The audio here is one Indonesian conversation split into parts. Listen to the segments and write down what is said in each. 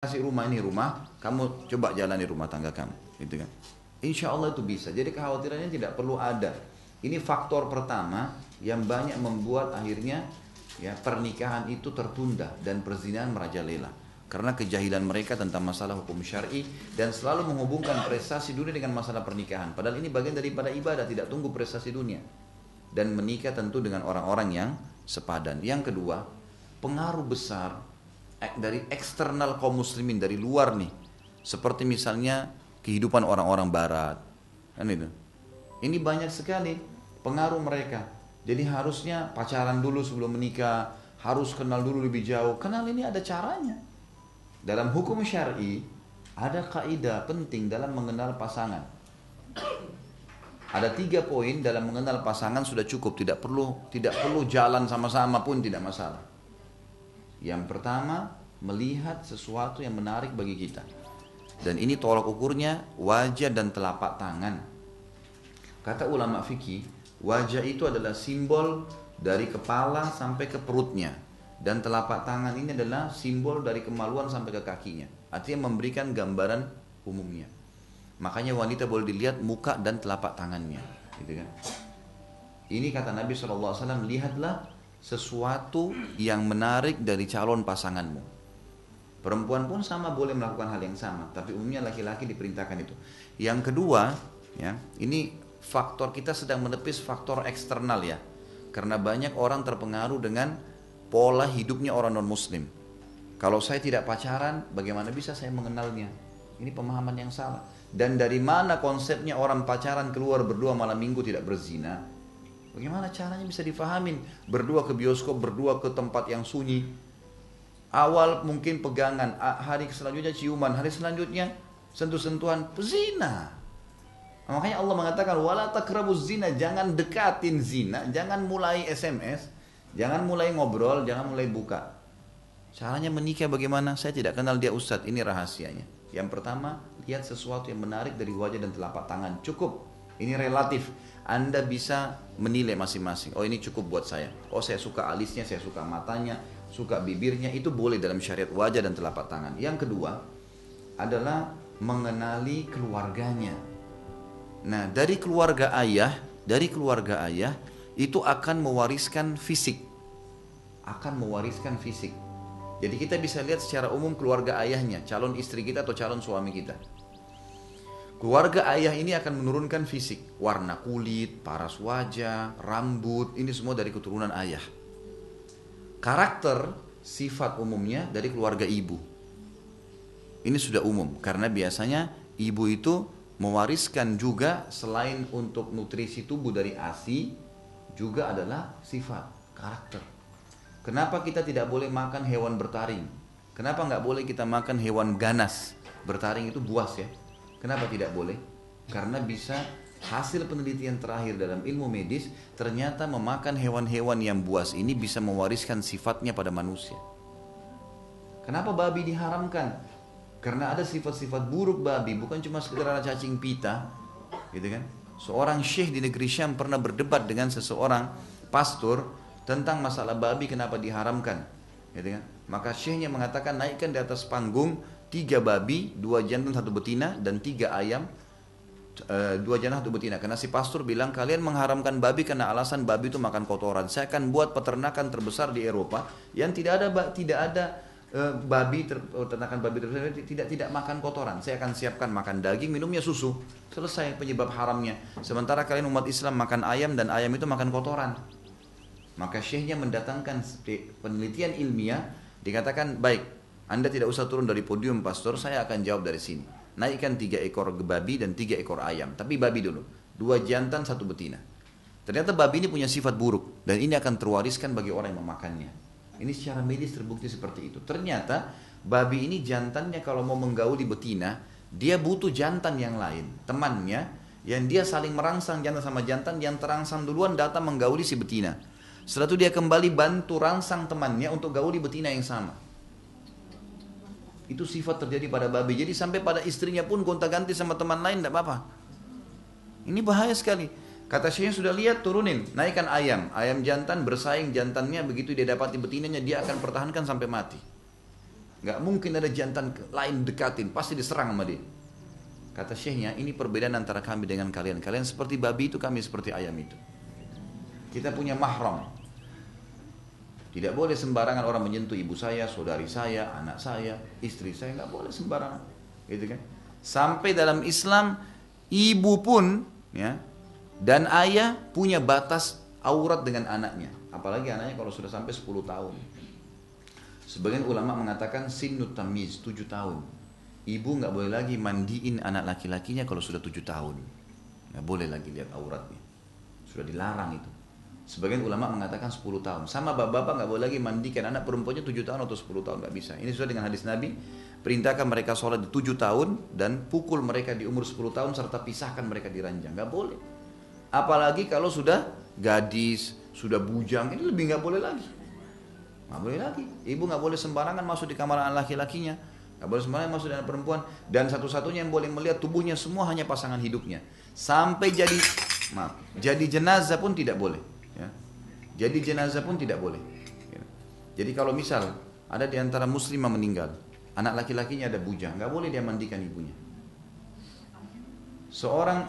kasih rumah ini rumah, kamu coba jalani rumah tangga kamu, gitu kan? Insya Allah itu bisa. Jadi kekhawatirannya tidak perlu ada. Ini faktor pertama yang banyak membuat akhirnya ya pernikahan itu tertunda dan perzinahan merajalela. Karena kejahilan mereka tentang masalah hukum syar'i dan selalu menghubungkan prestasi dunia dengan masalah pernikahan. Padahal ini bagian daripada ibadah, tidak tunggu prestasi dunia. Dan menikah tentu dengan orang-orang yang sepadan. Yang kedua, pengaruh besar dari eksternal kaum muslimin dari luar nih, seperti misalnya kehidupan orang-orang barat, kan itu. Ini banyak sekali pengaruh mereka. Jadi harusnya pacaran dulu sebelum menikah, harus kenal dulu lebih jauh. Kenal ini ada caranya. Dalam hukum syar'i ada kaidah penting dalam mengenal pasangan. Ada 3 poin dalam mengenal pasangan sudah cukup, tidak perlu jalan sama-sama pun tidak masalah. Yang pertama, melihat sesuatu yang menarik bagi kita. Dan ini tolak ukurnya wajah dan telapak tangan. Kata ulama fikih, wajah itu adalah simbol dari kepala sampai ke perutnya. Dan telapak tangan ini adalah simbol dari kemaluan sampai ke kakinya. Artinya memberikan gambaran umumnya. Makanya wanita boleh dilihat muka dan telapak tangannya. Gitu kan? Ini kata Nabi SAW, lihatlah sesuatu yang menarik dari calon pasanganmu. Perempuan pun sama boleh melakukan hal yang sama, tapi umumnya laki-laki diperintahkan itu. Yang kedua, ya, ini faktor kita sedang menepis faktor eksternal ya. Karena banyak orang terpengaruh dengan pola hidupnya orang non-muslim. Kalau saya tidak pacaran, bagaimana bisa saya mengenalnya? Ini pemahaman yang salah. Dan dari mana konsepnya orang pacaran keluar berdua malam minggu tidak berzina? Bagaimana caranya bisa difahamin? Berdua ke bioskop, berdua ke tempat yang sunyi. Awal mungkin pegangan, hari selanjutnya ciuman, hari selanjutnya sentuh-sentuhan, zina. Makanya Allah mengatakan wala taqrabuz zina, jangan dekatin zina, jangan mulai SMS, jangan mulai ngobrol, jangan mulai buka. Caranya menikah bagaimana? Saya tidak kenal dia Ustadz, ini rahasianya. Yang pertama, lihat sesuatu yang menarik dari wajah dan telapak tangan. Cukup. Ini relatif. Anda bisa menilai masing-masing. Oh, ini cukup buat saya. Oh, saya suka alisnya, saya suka matanya, suka bibirnya. Itu boleh dalam syariat wajah dan telapak tangan. Yang kedua adalah mengenali keluarganya. Nah, dari keluarga ayah itu akan mewariskan fisik. Jadi kita bisa lihat secara umum keluarga ayahnya, calon istri kita atau calon suami kita. Keluarga ayah ini akan menurunkan fisik, warna kulit, paras wajah, rambut, ini semua dari keturunan ayah. Karakter, sifat umumnya dari keluarga ibu. Ini sudah umum, karena biasanya ibu itu mewariskan juga selain untuk nutrisi tubuh dari ASI, juga adalah sifat, karakter. Kenapa kita tidak boleh makan hewan bertaring? Kenapa nggak boleh kita makan hewan ganas? Bertaring itu buas ya. Kenapa tidak boleh? Karena bisa hasil penelitian terakhir dalam ilmu medis, ternyata memakan hewan-hewan yang buas ini bisa mewariskan sifatnya pada manusia. Kenapa babi diharamkan? Karena ada sifat-sifat buruk babi, bukan cuma sekedar cacing pita, gitu kan? Seorang syekh di negeri Syam pernah berdebat dengan seseorang pastor tentang masalah babi kenapa diharamkan, gitu kan? Maka syekhnya mengatakan naikkan di atas panggung 3 babi, 2 jantan 1 betina dan 3 ayam, 2 jantan 1 betina. Karena si pastor bilang kalian mengharamkan babi karena alasan babi itu makan kotoran. Saya akan buat peternakan terbesar di Eropa yang tidak ada peternakan babi terbesar tidak makan kotoran. Saya akan siapkan makan daging, minumnya susu. Selesai penyebab haramnya. Sementara kalian umat Islam makan ayam dan ayam itu makan kotoran. Maka syekhnya mendatangkan penelitian ilmiah, dikatakan baik. Anda tidak usah turun dari podium pastor, saya akan jawab dari sini. Naikkan 3 ekor babi dan 3 ekor ayam. Tapi babi dulu, 2 jantan 1 betina. Ternyata babi ini punya sifat buruk dan ini akan terwariskan bagi orang yang memakannya. Ini secara medis terbukti seperti itu. Ternyata babi ini jantannya kalau mau menggauli betina, dia butuh jantan yang lain, temannya, yang dia saling merangsang jantan sama jantan, yang terangsang duluan datang menggauli si betina. Setelah itu dia kembali bantu rangsang temannya untuk gauli betina yang sama. Itu sifat terjadi pada babi. Jadi sampai pada istrinya pun gonta-ganti sama teman lain tidak apa-apa. Ini bahaya sekali. Kata syekhnya sudah lihat, turunin, naikkan ayam. Ayam jantan bersaing jantannya, begitu dia dapati betinanya dia akan pertahankan sampai mati. Nggak mungkin ada jantan lain dekatin, pasti diserang sama dia. Kata syekhnya, ini perbedaan antara kami dengan kalian. Kalian seperti babi itu, kami seperti ayam itu. Kita punya mahram. Tidak boleh sembarangan orang menyentuh ibu saya, saudari saya, anak saya, istri saya, nggak boleh sembarangan. Gitu kan? Sampai dalam Islam, ibu pun ya dan ayah punya batas aurat dengan anaknya. Apalagi anaknya kalau sudah sampai 10 tahun. Sebagian ulama mengatakan sinnut tamyiz 7 tahun. Ibu nggak boleh lagi mandiin anak laki-lakinya kalau sudah 7 tahun. Nggak boleh lagi lihat auratnya. Sudah dilarang itu. Sebagian ulama mengatakan 10 tahun. Sama bapak-bapak nggak boleh lagi mandikan anak perempuannya 7 tahun atau 10 tahun. Nggak bisa. Ini sesuai dengan hadis Nabi. Perintahkan mereka sholat di 7 tahun. Dan pukul mereka di umur 10 tahun. Serta pisahkan mereka di ranjang. Nggak boleh. Apalagi kalau sudah gadis, sudah bujang. Ini lebih nggak boleh lagi. Nggak boleh lagi. Ibu nggak boleh sembarangan masuk di kamar anak laki-lakinya. Nggak boleh sembarangan masuk di anak perempuan. Dan satu-satunya yang boleh melihat tubuhnya semua hanya pasangan hidupnya. Sampai jadi jenazah pun tidak boleh. Ya. Jadi jenazah pun tidak boleh. Ya. Jadi kalau misal ada di antara muslimah meninggal, anak laki-lakinya ada bujang, nggak boleh dia mandikan ibunya. Seorang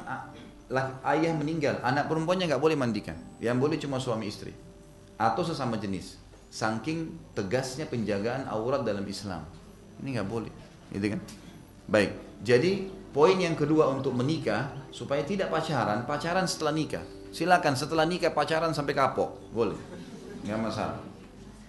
ayah meninggal, anak perempuannya nggak boleh mandikan. Yang boleh cuma suami istri atau sesama jenis. Saking tegasnya penjagaan aurat dalam Islam, ini nggak boleh, gitu kan? Baik. Jadi poin yang kedua untuk menikah supaya tidak pacaran setelah nikah. Silakan setelah nikah pacaran sampai kapok, boleh, nggak masalah.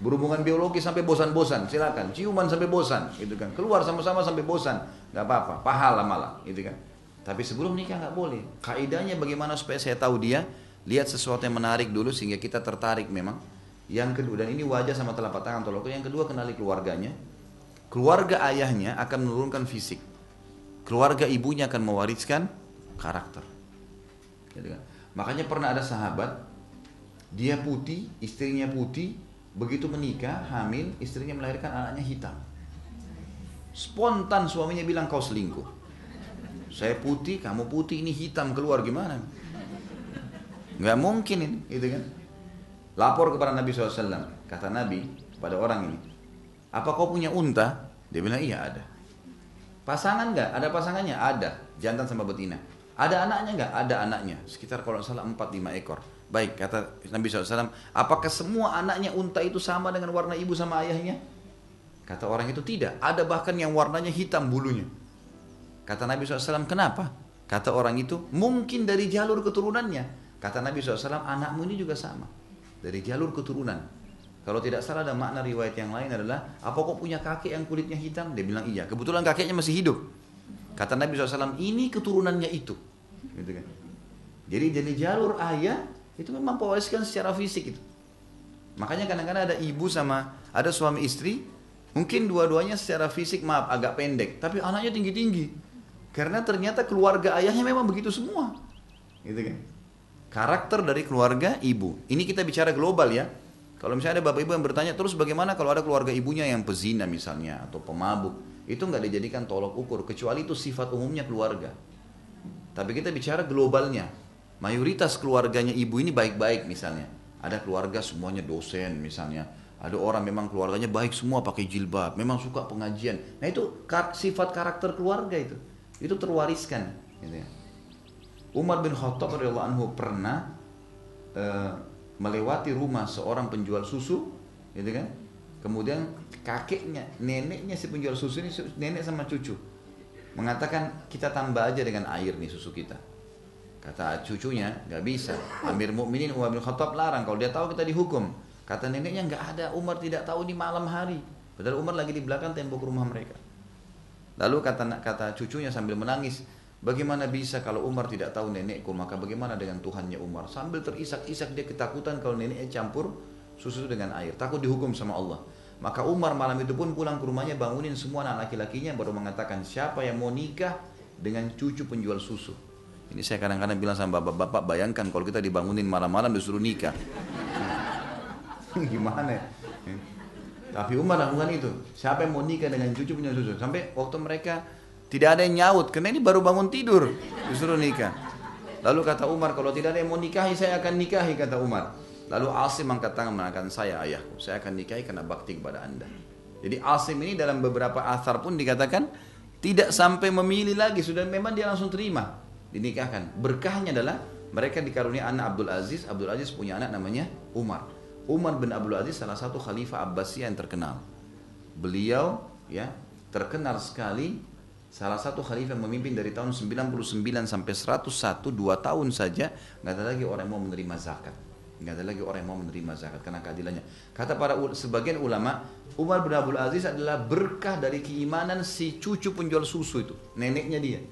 Berhubungan biologi sampai bosan-bosan, silakan. Ciuman sampai bosan, gitu kan. Keluar sama-sama sampai bosan, nggak apa-apa. Pahala malah, gitu kan. Tapi sebelum nikah nggak boleh. Kaidahnya bagaimana supaya saya tahu dia? Lihat sesuatu yang menarik dulu sehingga kita tertarik memang. Yang kedua, dan ini wajah sama telapak tangan tolong. Yang kedua, kenali keluarganya. Keluarga ayahnya akan menurunkan fisik. Keluarga ibunya akan mewariskan karakter. Gitu kan. Makanya pernah ada sahabat, dia putih, istrinya putih, begitu menikah, hamil, istrinya melahirkan anaknya hitam. Spontan suaminya bilang, kau selingkuh. Saya putih, kamu putih, ini hitam keluar gimana? Nggak mungkin ini, gitu kan? Lapor kepada Nabi SAW, kata Nabi pada orang ini, apa kau punya unta? Dia bilang, iya ada. Pasangan nggak? Ada pasangannya? Ada, jantan sama betina. Ada anaknya nggak? Ada anaknya. Sekitar kalau salah 4-5 ekor. Baik, kata Nabi SAW, apakah semua anaknya unta itu sama dengan warna ibu sama ayahnya? Kata orang itu tidak. Ada bahkan yang warnanya hitam bulunya. Kata Nabi SAW, kenapa? Kata orang itu, mungkin dari jalur keturunannya. Kata Nabi SAW, anakmu ini juga sama. Dari jalur keturunan. Kalau tidak salah ada makna riwayat yang lain adalah, apa kok punya kakek yang kulitnya hitam? Dia bilang iya. Kebetulan kakeknya masih hidup. Kata Nabi SAW, ini keturunannya itu. Gitu kan. Jadi dari jalur ayah, itu memang mewariskan secara fisik itu. Makanya kadang-kadang ada ibu sama, ada suami istri, mungkin dua-duanya secara fisik maaf agak pendek, tapi anaknya tinggi-tinggi. Karena ternyata keluarga ayahnya memang begitu semua. Gitu kan. Karakter dari keluarga ibu. Ini kita bicara global ya. Kalau misalnya ada bapak ibu yang bertanya, terus bagaimana kalau ada keluarga ibunya yang pezina misalnya, atau pemabuk. Itu nggak dijadikan tolok ukur, kecuali itu sifat umumnya keluarga. Tapi kita bicara globalnya. Mayoritas keluarganya ibu ini baik-baik misalnya. Ada keluarga semuanya dosen misalnya. Ada orang memang keluarganya baik semua pakai jilbab. Memang suka pengajian. Nah itu sifat karakter keluarga itu. Itu terwariskan. Gitu ya. Umar bin Khattab radhiyallahu anhu pernah melewati rumah seorang penjual susu. Gitu kan. Kemudian kakeknya, neneknya si penjual susu ini, nenek sama cucu, mengatakan kita tambah aja dengan air nih susu kita. Kata cucunya, nggak bisa. Amir Mukminin Umar bin Khattab larang, kalau dia tahu kita dihukum. Kata neneknya, nggak ada, Umar tidak tahu di malam hari. Padahal Umar lagi di belakang tembok rumah mereka. Lalu kata cucunya sambil menangis, bagaimana bisa kalau Umar tidak tahu nenekku, maka bagaimana dengan Tuhannya Umar? Sambil terisak-isak dia ketakutan kalau neneknya campur susu dengan air, takut dihukum sama Allah. Maka Umar malam itu pun pulang ke rumahnya, bangunin semua anak laki-lakinya, baru mengatakan, siapa yang mau nikah dengan cucu penjual susu? Ini saya kadang-kadang bilang sama bapak-bapak, bayangkan kalau kita dibangunin malam-malam disuruh nikah. Gimana ya? Tapi Umar lakukan itu. Siapa yang mau nikah dengan cucu penjual susu? Sampai waktu mereka tidak ada yang nyaut, karena ini baru bangun tidur, disuruh nikah. Lalu kata Umar, kalau tidak ada yang mau nikahi, saya akan nikahi, kata Umar. Lalu Asim angkat tangan mengatakan, saya ayahku, saya akan nikahi karena bakti kepada anda. Jadi Asim ini dalam beberapa athar pun dikatakan tidak sampai memilih lagi, sudah memang dia langsung terima, dinikahkan. Berkahnya adalah mereka dikaruniai anak Abdul Aziz. Abdul Aziz punya anak namanya Umar. Umar bin Abdul Aziz salah satu khalifah Abbasiyah yang terkenal. Beliau ya terkenal sekali, salah satu khalifah yang memimpin dari tahun 99 sampai 101, 2 tahun saja nggak ada lagi orang yang mau menerima zakat. Nggak ada lagi orang yang mau menerima zakat karena keadilannya. Kata para sebagian ulama, Umar bin Abdul Aziz adalah berkah dari keimanan si cucu penjual susu itu, neneknya dia.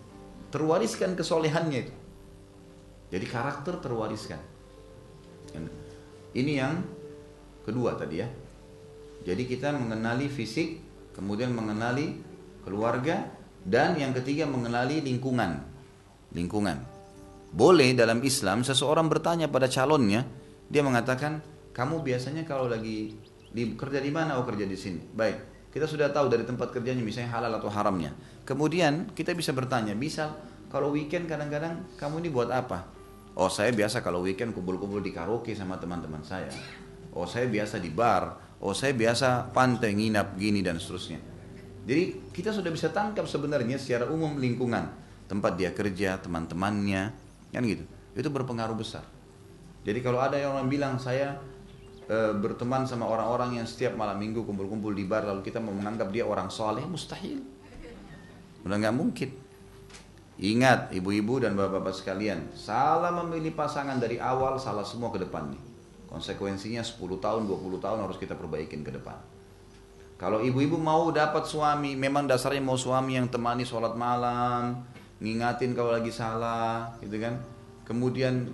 Terwariskan kesolehannya itu. Jadi karakter terwariskan. Ini yang kedua tadi ya. Jadi kita mengenali fisik, kemudian mengenali keluarga, dan yang ketiga mengenali lingkungan. Lingkungan. Boleh dalam Islam seseorang bertanya pada calonnya, dia mengatakan, kamu biasanya kalau lagi kerja di mana? Oh, kerja di sini. Baik, kita sudah tahu dari tempat kerjanya misalnya halal atau haramnya. Kemudian kita bisa bertanya, misal kalau weekend kadang-kadang kamu ini buat apa? Oh, saya biasa kalau weekend kumpul-kumpul di karaoke sama teman-teman saya. Oh, saya biasa di bar. Oh, saya biasa pantai, nginap, gini dan seterusnya. Jadi kita sudah bisa tangkap sebenarnya secara umum lingkungan, tempat dia kerja, teman-temannya, kan gitu. Itu berpengaruh besar. Jadi kalau ada yang orang bilang saya berteman sama orang-orang yang setiap malam minggu kumpul-kumpul di bar, lalu kita mau menganggap dia orang soleh, mustahil. Udah nggak mungkin. Ingat ibu-ibu dan bapak-bapak sekalian, salah memilih pasangan dari awal, salah semua ke depan nih. Konsekuensinya 10 tahun, 20 tahun harus kita perbaikin ke depan. Kalau ibu-ibu mau dapat suami, memang dasarnya mau suami yang temani sholat malam, ngingatin kalau lagi salah, gitu kan. Kemudian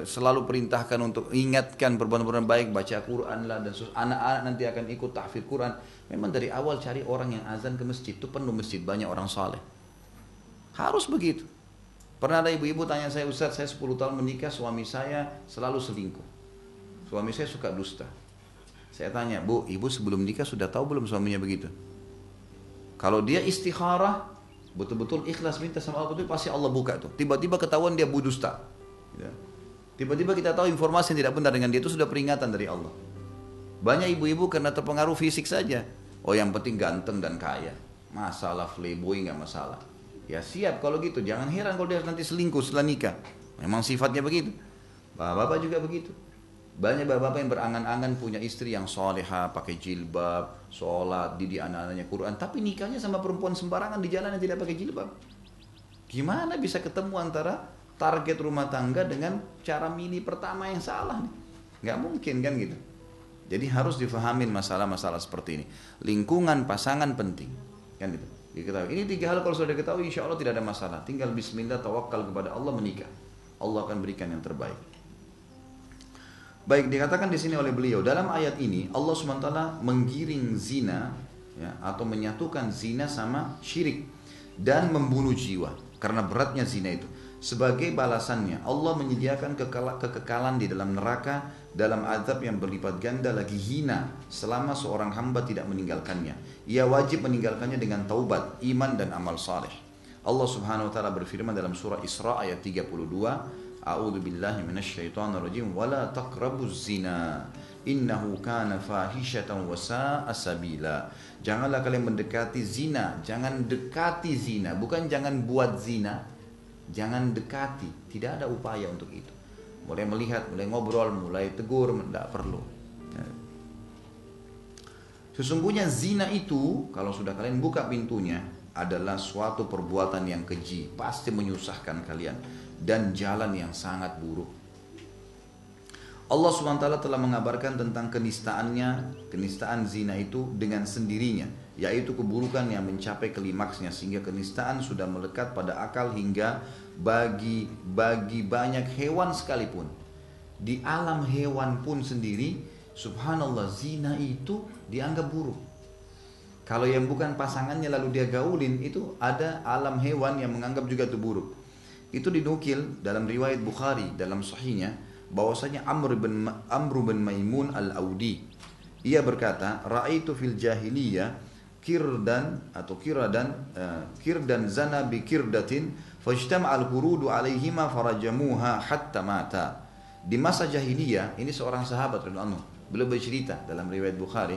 selalu perintahkan untuk ingatkan perbuatan-perbuatan baik, baca Quran lah, dan anak-anak nanti akan ikut tahfidz Quran. Memang dari awal cari orang yang azan ke masjid, itu penuh masjid, banyak orang saleh. Harus begitu. Pernah ada ibu-ibu tanya saya, Ustaz, saya 10 tahun menikah, suami saya selalu selingkuh. Suami saya suka dusta. Saya tanya, Bu, ibu sebelum nikah sudah tahu belum suaminya begitu? Kalau dia istikharah, betul-betul ikhlas minta sama Allah, betul pasti Allah buka tuh. Tiba-tiba ketahuan dia dusta. Tiba-tiba kita tahu informasi yang tidak benar dengan dia, itu sudah peringatan dari Allah. Banyak ibu-ibu karena terpengaruh fisik saja. Oh, yang penting ganteng dan kaya. Masalah playboy nggak masalah. Ya siap kalau gitu. Jangan heran kalau dia nanti selingkuh setelah nikah. Memang sifatnya begitu. Bapak-bapak juga begitu. Banyak bapak-bapak yang berangan-angan punya istri yang soleha, pakai jilbab, sholat, didik anak-anaknya Quran, tapi nikahnya sama perempuan sembarangan di jalan yang tidak pakai jilbab. Gimana bisa ketemu antara target rumah tangga dengan cara milih pertama yang salah nih? Nggak mungkin kan gitu. Jadi harus difahamin masalah-masalah seperti ini. Lingkungan pasangan penting, kan gitu. Diketahui. Ini 3 hal kalau sudah diketahui, insya Allah tidak ada masalah. Tinggal bismillah, tawakal kepada Allah, menikah. Allah akan berikan yang terbaik. Baik, dikatakan di sini oleh beliau, dalam ayat ini Allah SWT menggiring zina ya, atau menyatukan zina sama syirik dan membunuh jiwa karena beratnya zina itu. Sebagai balasannya Allah menyediakan kekekalan di dalam neraka dalam azab yang berlipat ganda lagi hina selama seorang hamba tidak meninggalkannya. Ia wajib meninggalkannya dengan taubat, iman dan amal saleh. Allah Subhanahu wa taala berfirman dalam surah Isra ayat 32, A'udzu billahi minasyaitonir rajim wa la taqrabuz zina innahu kana fahishatan wa sa'a sabila. Janganlah kalian mendekati zina, jangan dekati zina, bukan jangan buat zina. Jangan dekati, tidak ada upaya untuk itu. Mulai melihat, mulai ngobrol, mulai tegur, tidak perlu. Sesungguhnya zina itu, kalau sudah kalian buka pintunya, adalah suatu perbuatan yang keji, pasti menyusahkan kalian, dan jalan yang sangat buruk. Allah SWT telah mengabarkan tentang kenistaan zina itu dengan sendirinya, yaitu keburukan yang mencapai klimaksnya sehingga kenistaan sudah melekat pada akal hingga bagi banyak hewan sekalipun. Di alam hewan pun sendiri, subhanallah, zina itu dianggap buruk. Kalau yang bukan pasangannya lalu dia gaulin, itu ada alam hewan yang menganggap juga itu buruk. Itu dinukil dalam riwayat Bukhari dalam sahihnya, bahwasanya Amr bin Maimun al-Audi, ia berkata, ra'aitu fil jahiliyah kirdan zana bi kirdatin fajtama al-qurudu alaihima farajamuha hatta mata. Di masa jahiliyah, ini seorang sahabat radhiyallahu anhu, beliau bercerita dalam riwayat Bukhari,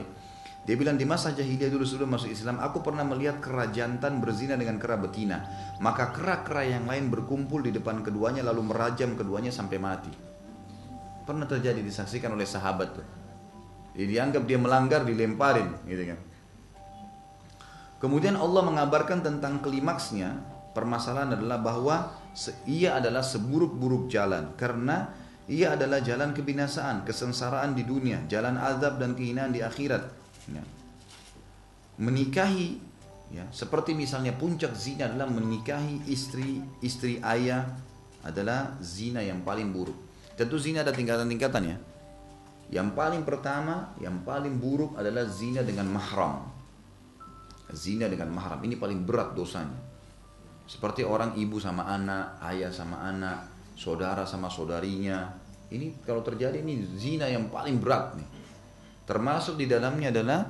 Dia bilang di masa jahiliyah dulu sebelum masuk Islam, aku pernah melihat kera jantan berzina dengan kera betina. Maka kera-kera yang lain berkumpul di depan keduanya lalu merajam keduanya sampai mati. Pernah terjadi, disaksikan oleh sahabat tuh. Jadi dianggap dia melanggar, dilemparin gitu kan. Kemudian Allah mengabarkan tentang klimaksnya. Permasalahan adalah bahwa ia adalah seburuk-buruk jalan, karena ia adalah jalan kebinasaan, kesengsaraan di dunia, jalan azab dan kehinaan di akhirat. Ya. Menikahi, ya, seperti misalnya puncak zina adalah menikahi istri ayah, adalah zina yang paling buruk. Tentu zina ada tingkatan-tingkatan ya. Yang paling pertama, yang paling buruk adalah zina dengan mahram. Zina dengan mahram ini paling berat dosanya. Seperti orang ibu sama anak, ayah sama anak, saudara sama saudarinya. Ini kalau terjadi ini zina yang paling berat nih. Termasuk di dalamnya adalah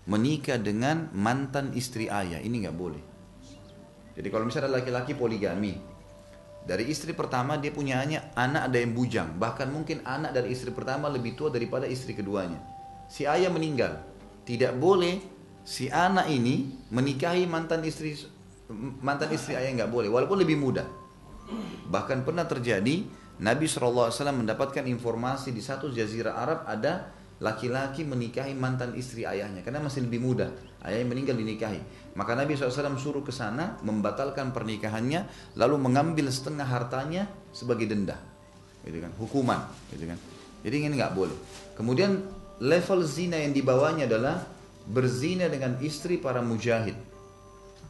menikah dengan mantan istri ayah. Ini nggak boleh. Jadi kalau misalnya laki-laki poligami, dari istri pertama dia punya anak ada yang bujang. Bahkan mungkin anak dari istri pertama lebih tua daripada istri keduanya. Si ayah meninggal. Tidak boleh si anak ini menikahi mantan istri ayah, nggak boleh. Walaupun lebih muda. Bahkan pernah terjadi Nabi SAW mendapatkan informasi di satu jazirah Arab ada laki-laki menikahi mantan istri ayahnya karena masih lebih muda, ayahnya meninggal dinikahi. Maka Nabi SAW suruh ke sana membatalkan pernikahannya, lalu mengambil setengah hartanya sebagai denda, gitu kan, hukuman, gitu kan. Jadi ini nggak boleh. Kemudian level zina yang dibawanya adalah berzina dengan istri para mujahid.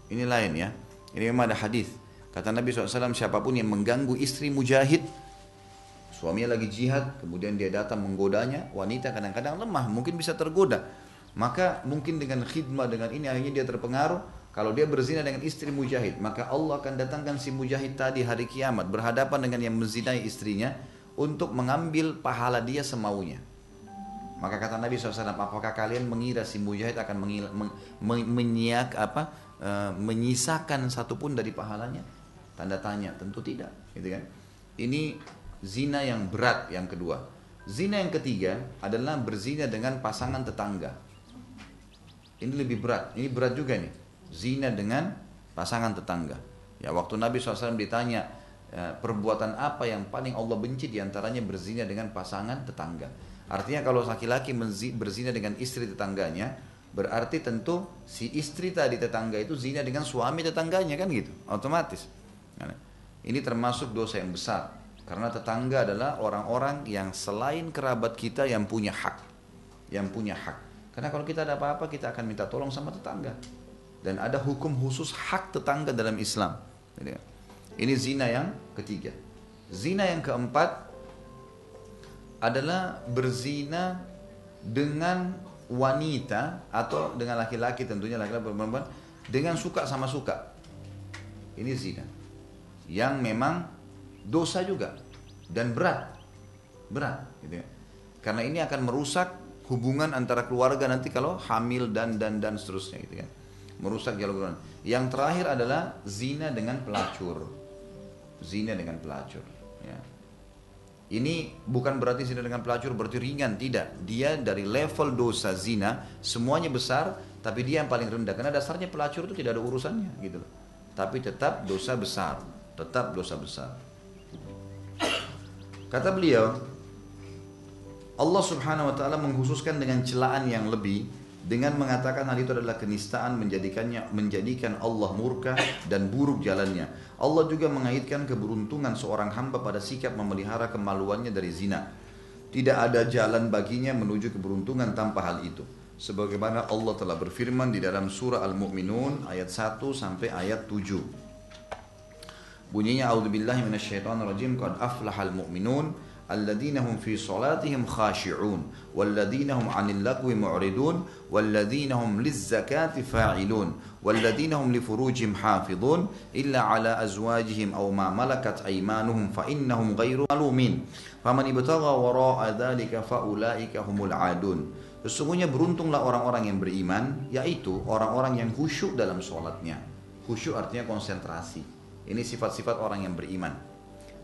Ini lain ya. Ini memang ada hadis. Kata Nabi SAW, siapapun yang mengganggu istri mujahid, suaminya lagi jihad, kemudian dia datang menggodanya, wanita kadang-kadang lemah, mungkin bisa tergoda. Maka mungkin dengan khidmah, dengan ini akhirnya dia terpengaruh. Kalau dia berzina dengan istri mujahid, maka Allah akan datangkan si mujahid tadi hari kiamat berhadapan dengan yang menzinai istrinya untuk mengambil pahala dia semaunya. Maka kata Nabi SAW, apakah kalian mengira si mujahid akan menyisakan satupun dari pahalanya? Tanda tanya, tentu tidak, gitu kan? Ini zina yang berat yang kedua. Zina yang ketiga adalah berzina dengan pasangan tetangga. Ini lebih berat. Ini berat juga nih. Zina dengan pasangan tetangga. Ya, waktu Nabi SAW ditanya perbuatan apa yang paling Allah benci, diantaranya berzina dengan pasangan tetangga. Artinya kalau laki-laki berzina dengan istri tetangganya, berarti tentu si istri tadi tetangga itu zina dengan suami tetangganya, kan gitu, otomatis. Ini termasuk dosa yang besar. Karena tetangga adalah orang-orang yang selain kerabat kita yang punya hak. Yang punya hak. Karena kalau kita ada apa-apa kita akan minta tolong sama tetangga. Dan ada hukum khusus hak tetangga dalam Islam. Ini zina yang ketiga. Zina yang keempat adalah berzina dengan wanita atau dengan laki-laki, tentunya laki-laki perempuan, dengan suka sama suka. Ini zina yang memang dosa juga dan berat gitu ya. Karena ini akan merusak hubungan antara keluarga nanti kalau hamil dan seterusnya gitu kan, merusak jalur hubungan. Yang terakhir adalah zina dengan pelacur. Ya. Ini bukan berarti zina dengan pelacur berarti ringan, tidak. Dia dari level dosa zina semuanya besar, tapi dia yang paling rendah karena dasarnya pelacur itu tidak ada urusannya gitu loh. Tapi tetap dosa besar. Kata beliau, Allah Subhanahu wa taala mengkhususkan dengan celaan yang lebih dengan mengatakan hal itu adalah kenistaan, menjadikan Allah murka dan buruk jalannya. Allah juga mengaitkan keberuntungan seorang hamba pada sikap memelihara kemaluannya dari zina. Tidak ada jalan baginya menuju keberuntungan tanpa hal itu. Sebagaimana Allah telah berfirman di dalam surah Al-Mu'minun ayat 1 sampai ayat 7. Bunyinya a'udzubillahi minasyaitonirrajim, qad aflahal mu'minun alladzina hum fi salatihim khashi'un walladzina hum 'anil lagwi mu'ridun walladzina hum lizzakati fa'ilun walladzina hum li furujihim hafizun illa 'ala azwajihim aw ma malakat aymanuhum fa innahum ghairu malumin faman ibtagha wara'a dzalika fa ulaika humul 'adun. Sesungguhnya beruntunglah orang-orang yang beriman, yaitu orang-orang yang khusyuk dalam sholatnya. Khusyuk artinya konsentrasi. Ini sifat-sifat orang yang beriman.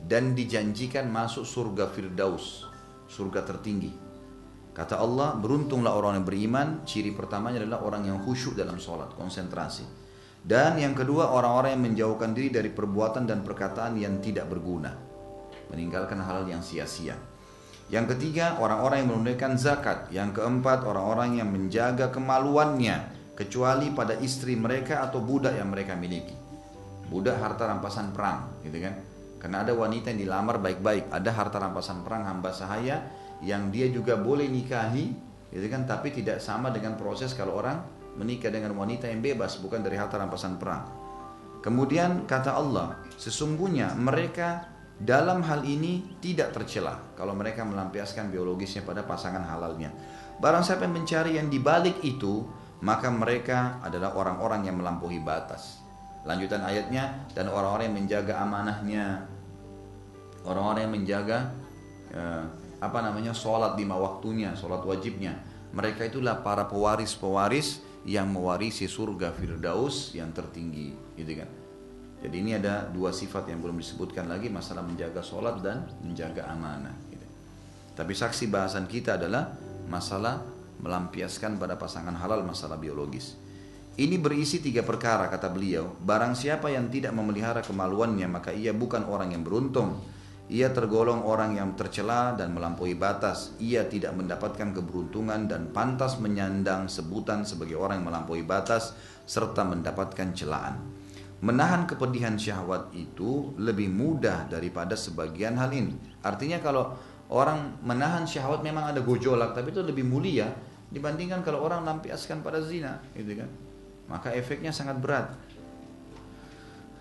Dan dijanjikan masuk surga Firdaus, surga tertinggi. Kata Allah, beruntunglah orang yang beriman, ciri pertamanya adalah orang yang khusyuk dalam sholat, konsentrasi. Dan yang kedua, orang-orang yang menjauhkan diri dari perbuatan dan perkataan yang tidak berguna, meninggalkan hal yang sia-sia. Yang ketiga, orang-orang yang menunaikan zakat. Yang keempat, orang-orang yang menjaga kemaluannya, kecuali pada istri mereka atau budak yang mereka miliki. Budak harta rampasan perang, gitu kan? Karena ada wanita yang dilamar baik-baik, ada harta rampasan perang hamba sahaya yang dia juga boleh nikahi, gitu kan? Tapi tidak sama dengan proses kalau orang menikah dengan wanita yang bebas, bukan dari harta rampasan perang. Kemudian kata Allah, sesungguhnya mereka dalam hal ini tidak tercela kalau mereka melampiaskan biologisnya pada pasangan halalnya. Barang siapa yang mencari yang dibalik itu, maka mereka adalah orang-orang yang melampaui batas. Lanjutan ayatnya, dan orang-orang yang menjaga amanahnya, orang-orang yang menjaga sholat 5 waktunya, sholat wajibnya. Mereka itulah para pewaris-pewaris yang mewarisi surga Firdaus yang tertinggi, gitu kan. Jadi ini ada 2 sifat yang belum disebutkan lagi, masalah menjaga sholat dan menjaga amanah, gitu. Tapi saksi bahasan kita adalah masalah melampiaskan pada pasangan halal masalah biologis. Ini berisi 3 perkara, kata beliau. Barang siapa yang tidak memelihara kemaluannya, maka ia bukan orang yang beruntung. Ia tergolong orang yang tercela dan melampaui batas. Ia tidak mendapatkan keberuntungan dan pantas menyandang sebutan sebagai orang yang melampaui batas serta mendapatkan celaan. Menahan kepedihan syahwat itu lebih mudah daripada sebagian hal ini. Artinya kalau orang menahan syahwat memang ada gejolak, tapi itu lebih mulia dibandingkan kalau orang lampiaskan pada zina, gitu kan. Maka efeknya sangat berat.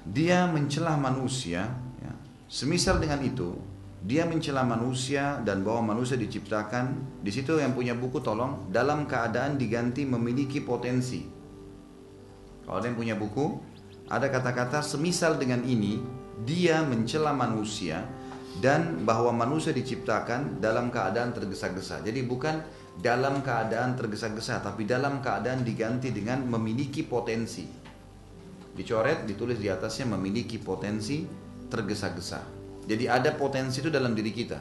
Dia mencela manusia, ya. Semisal dengan itu, dia mencela manusia dan bahwa manusia diciptakan, di situ yang punya buku tolong, dalam keadaan diganti memiliki potensi. Kalau ada yang punya buku, ada kata-kata semisal dengan ini, dia mencela manusia dan bahwa manusia diciptakan dalam keadaan tergesa-gesa. Jadi bukan dalam keadaan tergesa-gesa, tapi dalam keadaan diganti dengan memiliki potensi. Dicoret, ditulis di atasnya memiliki potensi tergesa-gesa. Jadi ada potensi itu dalam diri kita.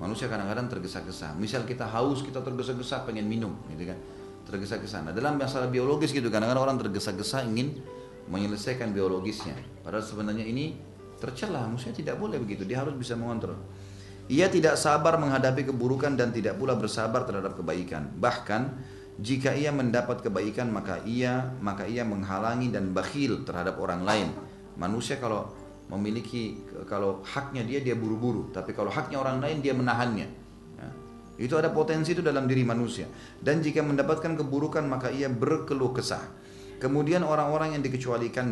Manusia kadang-kadang tergesa-gesa. Misal kita haus, kita tergesa-gesa pengen minum, gitu kan. Tergesa-gesa. Nah, dalam masalah biologis gitu, kadang-kadang orang tergesa-gesa ingin menyelesaikan biologisnya. Padahal sebenarnya ini tercela. Manusia tidak boleh begitu. Dia harus bisa mengontrol. Ia tidak sabar menghadapi keburukan dan tidak pula bersabar terhadap kebaikan. Bahkan jika ia mendapat kebaikan maka ia menghalangi dan bakhil terhadap orang lain. Manusia kalau haknya dia buru-buru, tapi kalau haknya orang lain dia menahannya. Ya. Itu ada potensi itu dalam diri manusia. Dan jika mendapatkan keburukan maka ia berkeluh kesah. Kemudian orang-orang yang dikecualikan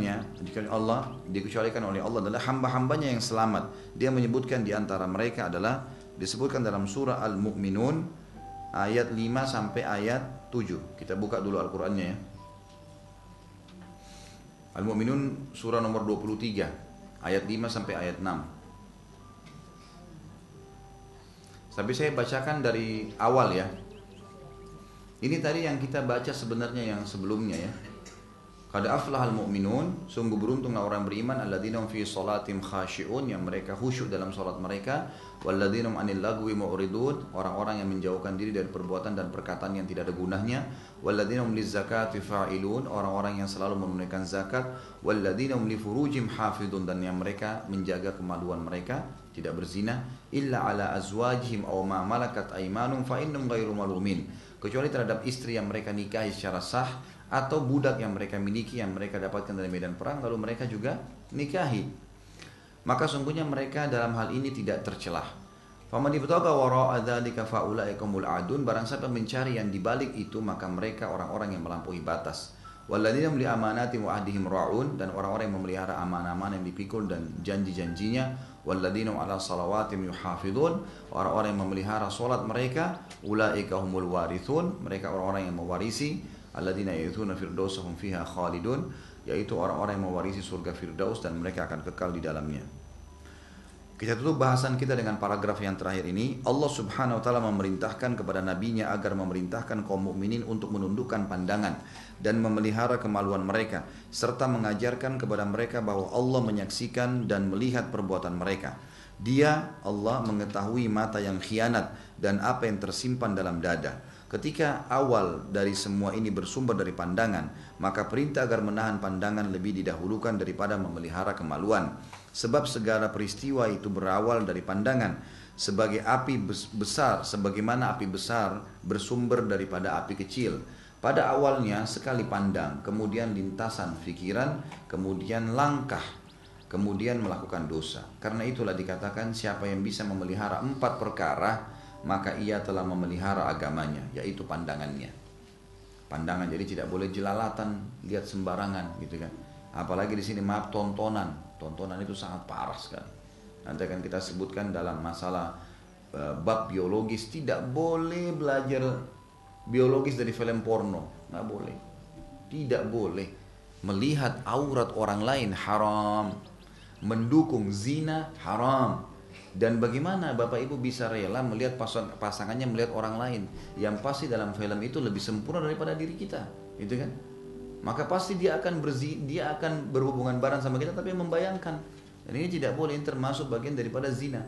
oleh Allah adalah hamba-hambanya yang selamat. Dia menyebutkan di antara mereka adalah disebutkan dalam surah Al-Mu'minun ayat 5 sampai ayat 7. Kita buka dulu Al-Qur'annya ya. Al-Mu'minun surah nomor 23 ayat 5 sampai ayat 6. Tapi saya bacakan dari awal ya. Ini tadi yang kita baca sebenarnya yang sebelumnya ya. Qad aflahal mu'minun, sungguh beruntunglah orang beriman alladzina hum fi sholatim khashi'un, yang mereka khusyuk dalam salat mereka, walladzina hum 'anil lagwi mu'ridun, orang-orang yang menjauhkan diri dari perbuatan dan perkataan yang tidak ada gunanya, walladzina hum lizakati fa'ilun, orang-orang yang selalu menunaikan zakat, walladzina hum li furujim hafidun, dan yang mereka menjaga kemaluan mereka, tidak berzina, illa ala azwajihim aw ma malakat aymanum fa innahum ghairu malumin, kecuali terhadap istri yang mereka nikahi secara sah atau budak yang mereka miliki yang mereka dapatkan dari medan perang lalu mereka juga nikahi, maka sungguhnya mereka dalam hal ini tidak tercelah. Faman ibtagha wara'a dzalika faula'ikumul adun, barang siapa mencari yang dibalik itu maka mereka orang-orang yang melampaui batas. Walladzina li amanatihim wa ahdihim ra'un, dan orang-orang yang memelihara amanah-amanah yang dipikul dan janji-janjinya. Walladzina 'ala salawatihim yuhafizun, orang-orang yang memelihara salat mereka. Ulaika humul warithun, mereka orang-orang yang mewarisi. Alladzina yarithuna firdausahum fiha khalidun, yaitu orang-orang yang mewarisi surga Firdaus dan mereka akan kekal di dalamnya. Kita tutup bahasan kita dengan paragraf yang terakhir ini. Allah Subhanahu wa taala memerintahkan kepada nabinya agar memerintahkan kaum mukminin untuk menundukkan pandangan dan memelihara kemaluan mereka serta mengajarkan kepada mereka bahwa Allah menyaksikan dan melihat perbuatan mereka. Dia, Allah, mengetahui mata yang khianat dan apa yang tersimpan dalam dada. Ketika awal dari semua ini bersumber dari pandangan, maka perintah agar menahan pandangan lebih didahulukan daripada memelihara kemaluan. Sebab segala peristiwa itu berawal dari pandangan. Sebagai api besar, sebagaimana api besar bersumber daripada api kecil. Pada awalnya sekali pandang, kemudian lintasan pikiran, kemudian langkah, kemudian melakukan dosa. Karena itulah dikatakan siapa yang bisa memelihara 4 perkara, maka ia telah memelihara agamanya, yaitu pandangannya. Pandangan, jadi tidak boleh jelalatan, lihat sembarangan gitu kan. Apalagi di sini maaf, tontonan itu sangat parah sekali. Nanti akan kita sebutkan dalam masalah bab biologis, tidak boleh belajar biologis dari film porno, nggak boleh. Tidak boleh melihat aurat orang lain, haram. Mendukung zina, haram. Dan bagaimana Bapak Ibu bisa rela melihat pasangannya melihat orang lain yang pasti dalam film itu lebih sempurna daripada diri kita, gitu kan? Maka pasti dia akan berhubungan bareng sama kita tapi membayangkan. Dan ini tidak boleh, ini termasuk bagian daripada zina.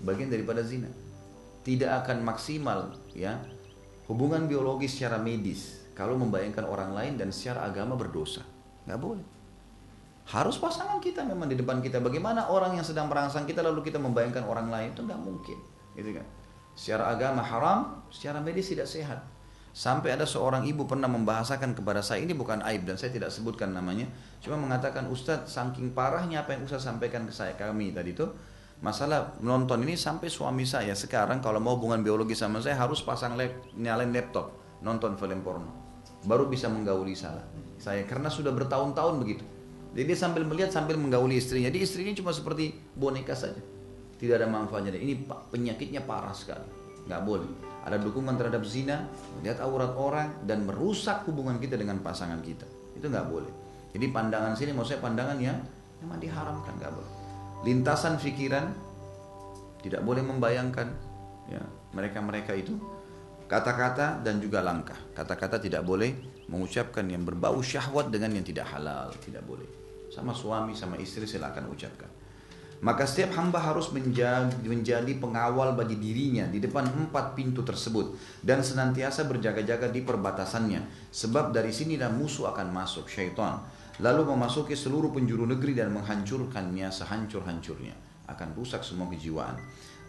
Bagian daripada zina. Tidak akan maksimal ya hubungan biologis secara medis kalau membayangkan orang lain dan secara agama berdosa. Nggak boleh. Harus pasangan kita memang di depan kita. Bagaimana orang yang sedang merangsang kita lalu kita membayangkan orang lain, itu nggak mungkin, gitu kan? Secara agama haram, secara medis tidak sehat. Sampai ada seorang ibu pernah membahasakan kepada saya, ini bukan aib dan saya tidak sebutkan namanya, cuma mengatakan, Ustadz, saking parahnya apa yang Ustadz sampaikan ke kami tadi itu, masalah menonton ini sampai suami saya sekarang kalau mau hubungan biologi sama saya harus nyalain laptop, nonton film porno, baru bisa menggauli saya karena sudah bertahun-tahun begitu. Jadi dia sambil melihat sambil menggauli istrinya. Jadi istrinya cuma seperti boneka saja, tidak ada manfaatnya. Ini penyakitnya parah sekali, nggak boleh. Ada dukungan terhadap zina, melihat aurat orang dan merusak hubungan kita dengan pasangan kita. Itu nggak boleh. Jadi pandangan sini maksudnya pandangan yang memang diharamkan, nggak boleh. Lintasan pikiran tidak boleh membayangkan ya mereka itu kata-kata dan juga langkah. Kata-kata tidak boleh mengucapkan yang berbau syahwat dengan yang tidak halal, tidak boleh. Sama suami, sama istri silakan ucapkan. Maka setiap hamba harus menjadi pengawal bagi dirinya di depan 4 pintu tersebut dan senantiasa berjaga-jaga di perbatasannya. Sebab dari sinilah musuh akan masuk, syaitan, lalu memasuki seluruh penjuru negeri dan menghancurkannya sehancur-hancurnya. Akan rusak semua kejiwaan.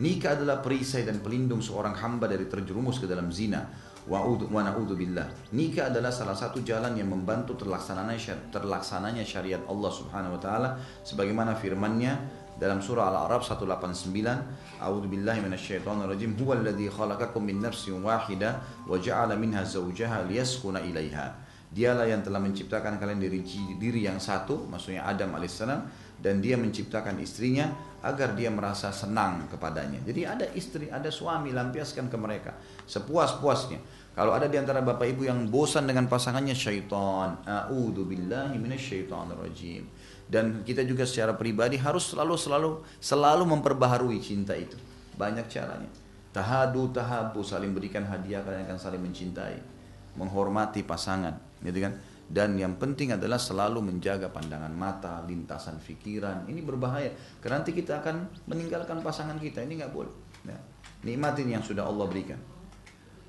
Nikah adalah perisai dan pelindung seorang hamba dari terjerumus ke dalam zina. Wa na'udzubillah. Nikah adalah salah satu jalan yang membantu terlaksananya syariat Allah Subhanahu wa taala sebagaimana firman-Nya dalam surah Al-A'raf 189, A'udzubillahi minasyaitonirrajim, huwallazi khalaqakum min nafsin wahidah wa ja'ala minha zawjaha liyaskuna ilaiha. Dialah yang telah menciptakan kalian dari diri yang satu, maksudnya Adam alaihissalam, dan dia menciptakan istrinya agar dia merasa senang kepadanya. Jadi ada istri, ada suami, lampiaskan ke mereka sepuas-puasnya. Kalau ada di antara bapak ibu yang bosan dengan pasangannya, syaitan, a'udzubillahi minasyaitonirrajim. Dan kita juga secara pribadi harus selalu memperbaharui cinta itu. Banyak caranya. Tahabu, saling berikan hadiah, kalian akan saling mencintai, menghormati pasangan, gitu kan? Dan yang penting adalah selalu menjaga pandangan mata, lintasan pikiran. Ini berbahaya, karena nanti kita akan meninggalkan pasangan kita. Ini nggak boleh. Ya. Nikmatin yang sudah Allah berikan.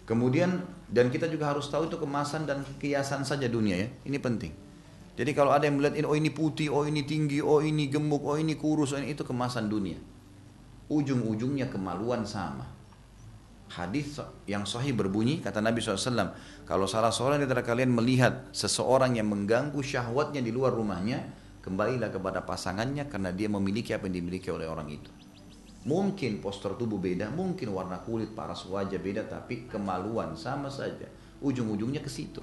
Kemudian, dan kita juga harus tahu itu kemasan dan kiasan saja dunia ya. Ini penting. Jadi kalau ada yang melihat ini, oh ini putih, oh ini tinggi, oh ini gemuk, oh ini kurus, oh ini, itu kemasan dunia. Ujung-ujungnya kemaluan sama. Hadis yang sahih berbunyi, kata Nabi SAW, kalau salah seorang di antara kalian melihat seseorang yang mengganggu syahwatnya di luar rumahnya, kembalilah kepada pasangannya karena dia memiliki apa yang dimiliki oleh orang itu. Mungkin postur tubuh beda, mungkin warna kulit, paras wajah beda, tapi kemaluan sama saja. Ujung-ujungnya ke situ.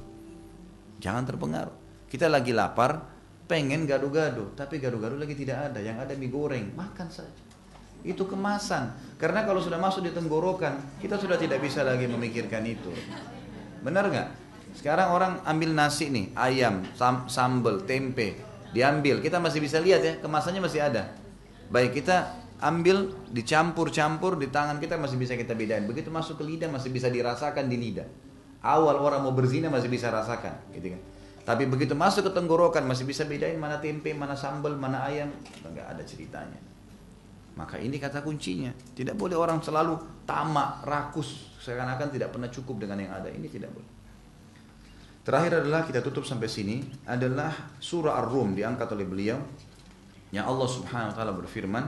Jangan terpengaruh. Kita lagi lapar, pengen gado-gado, tapi gado-gado lagi tidak ada, yang ada mie goreng, makan saja. Itu kemasan, karena kalau sudah masuk di tenggorokan kita sudah tidak bisa lagi memikirkan itu. Benar nggak? Sekarang orang ambil nasi nih, ayam, sambal, tempe, diambil, kita masih bisa lihat ya, kemasannya masih ada. Baik, kita ambil, dicampur-campur di tangan kita masih bisa kita bedain. Begitu masuk ke lidah masih bisa dirasakan di lidah. Awal orang mau berzina masih bisa rasakan, gitu kan? Tapi begitu masuk ke tenggorokan masih bisa bedain mana tempe, mana sambal, mana ayam, nggak ada ceritanya. Maka ini kata kuncinya. Tidak boleh orang selalu tamak, rakus, seakan-akan tidak pernah cukup dengan yang ada. Ini tidak boleh. Terakhir adalah kita tutup sampai sini adalah surah Ar-Rum diangkat oleh beliau yang Allah Subhanahu wa taala berfirman,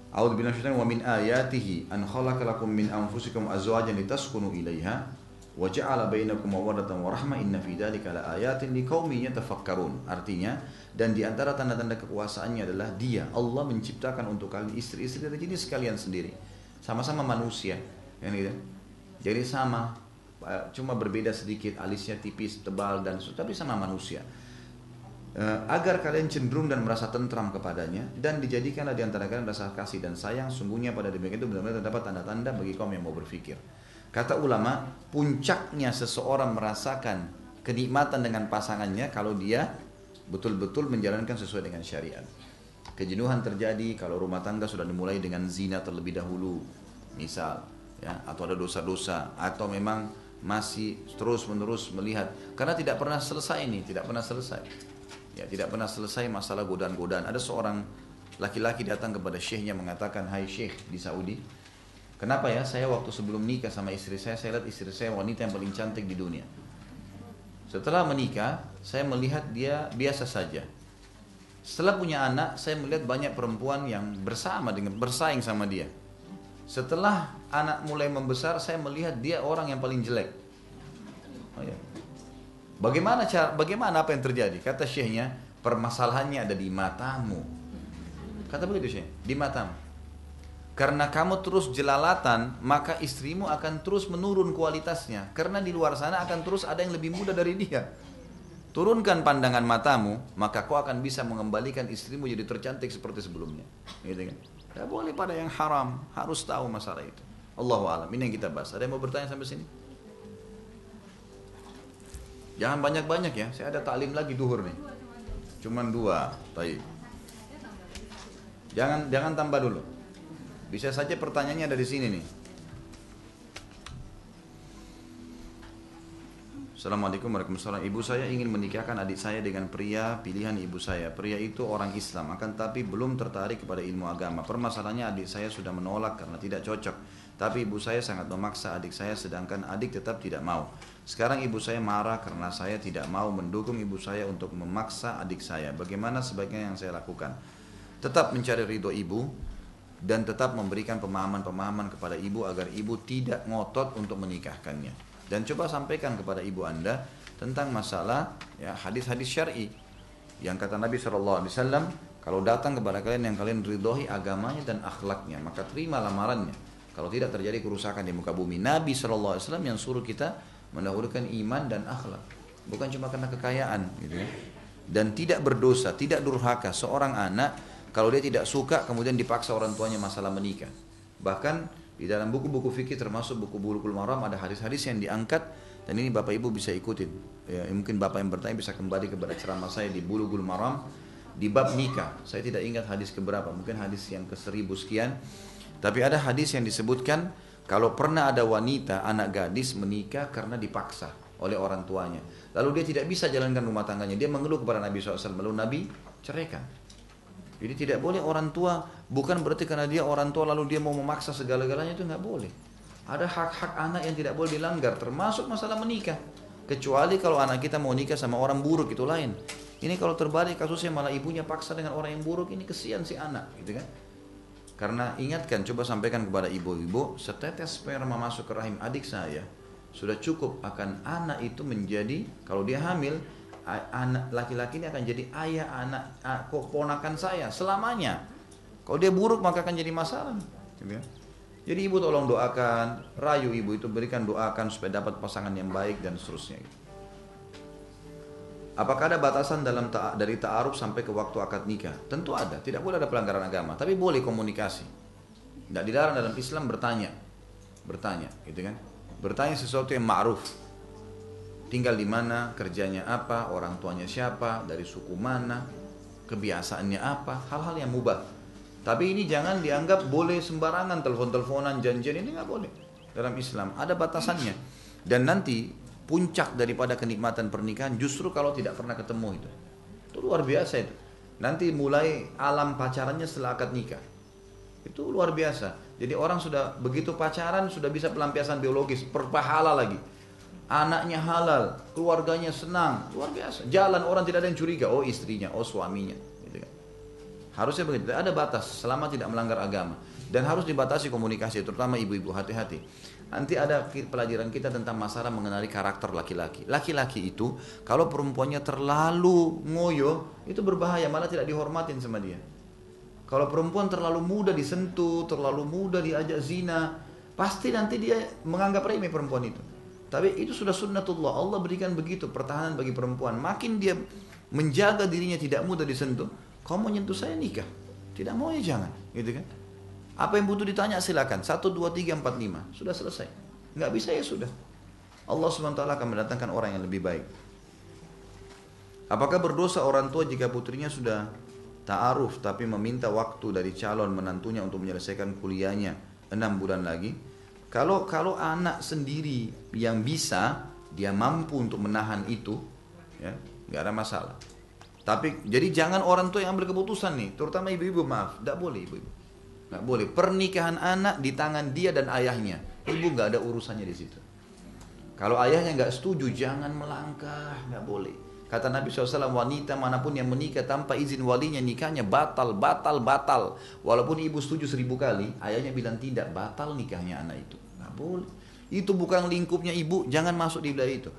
A'udzubillahi minasyaitonir wa min ayatihi an khalaqalakum min anfusikum azwajan litaskunu ilaiha wa ja'ala bainakum mawaddatan wa rahmah inna fi dzalika laayatin liqaumin yatafakkarun. Artinya, dan di antara tanda-tanda kekuasaannya adalah Dia Allah menciptakan untuk kalian istri-istri dari jenis kalian sendiri, sama-sama manusia, kan gitu. Jadi sama, cuma berbeda sedikit, alisnya tipis, tebal dan tapi sama manusia. Agar kalian cenderung dan merasa tentram kepadanya, dan dijadikanlah di antara kalian rasa kasih dan sayang. Sungguhnya pada demikian itu benar-benar terdapat tanda-tanda bagi kaum yang mau berfikir. Kata ulama, puncaknya seseorang merasakan kenikmatan dengan pasangannya kalau dia betul-betul menjalankan sesuai dengan syariat. Kejenuhan terjadi kalau rumah tangga sudah dimulai dengan zina terlebih dahulu, misal, ya, atau ada dosa-dosa, atau memang masih terus-menerus melihat, karena tidak pernah selesai ini, tidak pernah selesai. Ya, tidak pernah selesai masalah godaan-godaan. Ada seorang laki-laki datang kepada syekhnya mengatakan, "Hai syekh di Saudi, kenapa ya saya waktu sebelum nikah sama istri saya lihat istri saya wanita yang paling cantik di dunia. Setelah menikah, saya melihat dia biasa saja. Setelah punya anak, saya melihat banyak perempuan yang bersaing sama dia. Setelah anak mulai membesar, saya melihat dia orang yang paling jelek." Oh ya. Bagaimana apa yang terjadi? Kata syekhnya, permasalahannya ada di matamu. Kata begitu syekh, di matamu. Karena kamu terus jelalatan, maka istrimu akan terus menurun kualitasnya. Karena di luar sana akan terus ada yang lebih muda dari dia. Turunkan pandangan matamu, maka kau akan bisa mengembalikan istrimu jadi tercantik seperti sebelumnya. Gitu kan? Tidak boleh pada yang haram, harus tahu masalah itu. Allahu a'lam. Ini yang kita bahas. Ada yang mau bertanya sampai sini? Jangan banyak-banyak ya. Saya ada taklim lagi duhur nih. Cuman 2. Baik. Jangan tambah dulu. Bisa saja pertanyaannya ada di sini nih. Assalamualaikum warahmatullahi wabarakatuh. Ibu saya ingin menikahkan adik saya dengan pria pilihan ibu saya. Pria itu orang Islam, akan tapi belum tertarik kepada ilmu agama. Permasalahannya adik saya sudah menolak karena tidak cocok. Tapi ibu saya sangat memaksa adik saya, sedangkan adik tetap tidak mau. Sekarang ibu saya marah karena saya tidak mau mendukung ibu saya untuk memaksa adik saya. Bagaimana sebaiknya yang saya lakukan? Tetap mencari ridho ibu dan tetap memberikan pemahaman-pemahaman kepada ibu agar ibu tidak ngotot untuk menikahkannya. Dan coba sampaikan kepada ibu anda tentang masalah ya, hadis-hadis syar'i yang kata Nabi SAW, kalau datang kepada kalian yang kalian ridhoi agamanya dan akhlaknya, maka terima lamarannya. Kalau tidak terjadi kerusakan di muka bumi. Nabi SAW yang suruh kita mendahulukan iman dan akhlak, bukan cuma karena kekayaan, gitu ya. Dan tidak berdosa, tidak durhaka seorang anak kalau dia tidak suka kemudian dipaksa orang tuanya masalah menikah. Bahkan di dalam buku-buku fikih termasuk buku Bulughul Maram ada hadis-hadis yang diangkat, dan ini Bapak Ibu bisa ikutin. Ya, mungkin Bapak yang bertanya bisa kembali kepada ceramah saya di Bulughul Maram di bab nikah. Saya tidak ingat hadis keberapa, mungkin hadis yang ke-1000 sekian. Tapi ada hadis yang disebutkan kalau pernah ada wanita, anak gadis menikah karena dipaksa oleh orang tuanya. Lalu dia tidak bisa jalankan rumah tangganya. Dia mengeluh kepada Nabi SAW. Lalu Nabi ceraikan. Jadi tidak boleh orang tua, bukan berarti karena dia orang tua lalu dia mau memaksa segala-galanya, itu nggak boleh. Ada hak-hak anak yang tidak boleh dilanggar, termasuk masalah menikah. Kecuali kalau anak kita mau nikah sama orang buruk, itu lain. Ini kalau terbalik kasusnya malah ibunya paksa dengan orang yang buruk, ini kesian si anak, gitu kan? Karena ingatkan, coba sampaikan kepada ibu-ibu, setetes sperma masuk ke rahim adik saya sudah cukup akan anak itu menjadi, kalau dia hamil, anak laki-laki ini akan jadi ayah anak ponakan saya selamanya. Kalau dia buruk maka akan jadi masalah. Jadi ibu tolong doakan, rayu ibu itu, berikan doakan supaya dapat pasangan yang baik dan seterusnya. Apakah ada batasan dari ta'aruf sampai ke waktu akad nikah? Tentu ada, tidak boleh ada pelanggaran agama, tapi boleh komunikasi. Tidak dilarang dalam Islam bertanya, gitu kan? Bertanya sesuatu yang ma'ruf. Tinggal di mana, kerjanya apa, orang tuanya siapa, dari suku mana, kebiasaannya apa, hal-hal yang mubah. Tapi ini jangan dianggap boleh sembarangan, telepon-teleponan, janjian, ini nggak boleh. Dalam Islam ada batasannya. Dan nanti puncak daripada kenikmatan pernikahan justru kalau tidak pernah ketemu itu luar biasa itu. Nanti mulai alam pacarannya setelah akad nikah. Itu luar biasa. Jadi orang sudah begitu pacaran sudah bisa pelampiasan biologis, berpahala lagi. Anaknya halal, keluarganya senang, luar biasa. Jalan orang tidak ada yang curiga, oh istrinya, oh suaminya. Gitu kan. Harusnya begitu. Ada batas selama tidak melanggar agama. Dan harus dibatasi komunikasi, terutama ibu-ibu, hati-hati. Nanti ada pelajaran kita tentang masalah mengenali karakter laki-laki. Laki-laki itu kalau perempuannya terlalu ngoyo, itu berbahaya, malah tidak dihormatin sama dia. Kalau perempuan terlalu mudah disentuh, terlalu mudah diajak zina, pasti nanti dia menganggap remeh perempuan itu. Tapi itu sudah sunnatullah, Allah berikan begitu pertahanan bagi perempuan. Makin dia menjaga dirinya tidak mudah disentuh, kau mau nyentuh saya nikah, tidak mau ya jangan, gitu kan? Apa yang butuh ditanya silakan. 1, 2, 3, 4, 5. Sudah selesai. Nggak bisa ya sudah. Allah SWT akan mendatangkan orang yang lebih baik. Apakah berdosa orang tua jika putrinya sudah ta'aruf tapi meminta waktu dari calon menantunya untuk menyelesaikan kuliahnya 6 bulan lagi? Kalau anak sendiri yang bisa, dia mampu untuk menahan itu, ya, nggak ada masalah. Tapi jadi jangan orang tua yang ambil keputusan nih, terutama ibu-ibu, maaf, nggak boleh ibu-ibu. Nggak boleh. Pernikahan anak di tangan dia dan ayahnya. Ibu nggak ada urusannya di situ. Kalau ayahnya nggak setuju, jangan melangkah, nggak boleh. Kata Nabi SAW, wanita manapun yang menikah tanpa izin walinya, nikahnya batal, batal, batal. Walaupun ibu setuju 1000 kali, ayahnya bilang tidak, batal nikahnya anak itu. Nggak boleh. Itu bukan lingkupnya ibu, jangan masuk di wilayah itu.